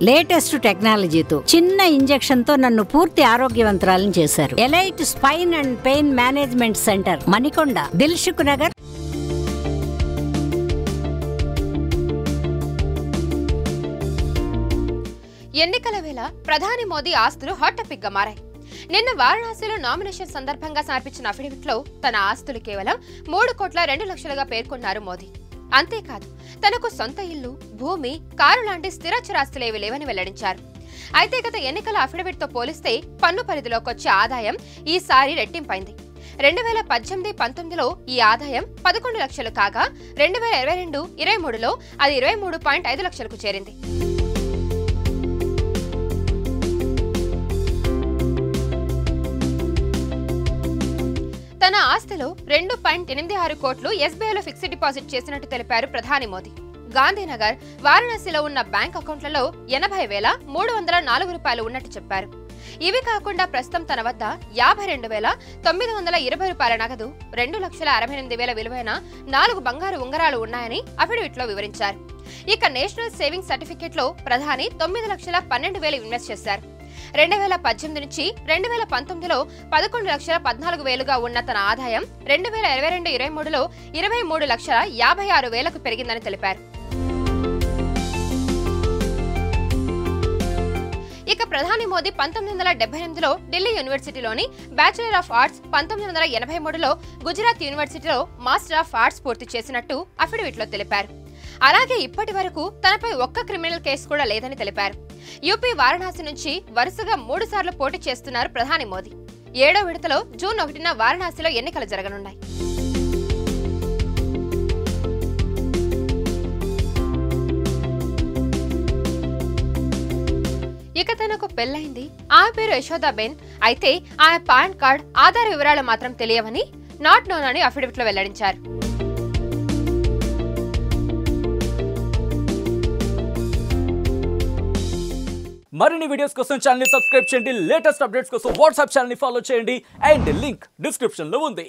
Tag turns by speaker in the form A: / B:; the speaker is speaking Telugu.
A: లేటెస్ట్ టెక్నాలజీతో చిన్న ఇంజెక్షన్ తో నన్ను పూర్తి ఆరోగ్యవంతురాలను చేశారు. Elite spine and pain management centre, Manikonda, Dilsukh Nagar.
B: ఎన్నికల వేళ ప్రధాని మోదీ ఆస్తులు హాట్ టాపిక్ గా మారాయి. నిన్న వారణాసిలో నామినేషన్ సందర్భంగా సమర్పించిన అఫిడవిట్లో తన ఆస్తులు కేవలం 3,02,00,000గా పేర్కొన్నారు మోదీ. అంతేకాదు, తనకు సొంత ఇల్లు, భూమి, కారు లాంటి స్థిరచరాస్తులేవి లేవని వెల్లడించారు. అయితే గత ఎన్నికల అఫిడవిట్తో పోలిస్తే పన్ను పరిధిలోకొచ్చే ఆదాయం ఈసారి రెట్టింపైంది. 2018-19లో ఈ ఆదాయం 11 లక్షలు కాగా 2022-23లో అది 23.5 లక్షలకు చేరింది. తన ఆస్తిలో 2.86 కోట్లు ఎస్బీఐలో ఫిక్స్డ్ డిపాజిట్ చేసినట్టు తెలిపారు ప్రధాని మోదీ. గాంధీనగర్, వారణాసిలో ఉన్న బ్యాంక్ అకౌంట్లలో 80,304 రూపాయలు ఉన్నట్టు చెప్పారు. ఇవి కాకుండా ప్రస్తుతం తన వద్ద 52,920 రూపాయల నగదు, 2,68,000 విలువైన 4 బంగారు ఉంగరాలు ఉన్నాయని అఫిడవిట్లో వివరించారు. ఇక నేషనల్ సేవింగ్ సర్టిఫికెట్ లో ప్రధాని 9,12,000 ఇన్వెస్ట్ చేశారు. 2018 నుంచి 2019లో 11,14,000గా ఉన్న తన ఆదాయం 2022-23లో 23,56,000కు పెరిగిందని తెలిపారు. ఇక ప్రధాని మోదీ 1978లో ఢిల్లీ యూనివర్సిటీలోని బ్యాచిలర్ ఆఫ్ ఆర్ట్స్, 1983లో గుజరాత్ యూనివర్సిటీలో మాస్టర్ ఆఫ్ ఆర్ట్స్ పూర్తి చేసినట్టు అఫిడవిట్లో తెలిపారు. అలాగే ఇప్పటి వరకు తనపై ఒక్క క్రిమినల్ కేసు కూడా లేదని తెలిపారు. యూపీ వారణాసి నుంచి వరుసగా 3 సార్లు పోటీ చేస్తున్నారు ప్రధాని మోదీ. 7వ విడతలో జూన్ 1న వారణాసిలో ఎన్నికలు జరగనున్నాయి. ఇక తనకు పెళ్లైంది, ఆమె పేరు యశోదాబేన్. అయితే ఆమె పాన్ కార్డ్, ఆధార్ వివరాలు మాత్రం తెలియవని, నాట్ నోన్ అని అఫిడవిట్లో వెల్లడించారు.
C: మరిన్ని వీడియోస్ కోసం ఛానల్ ని సబ్స్క్రైబ్ చేయండి. లేటెస్ట్ అప్డేట్స్ కోసం వాట్సాప్ ఛానల్ ని ఫాలో చేయండి. అండ్ లింక్ డిస్క్రిప్షన్ లో ఉంది.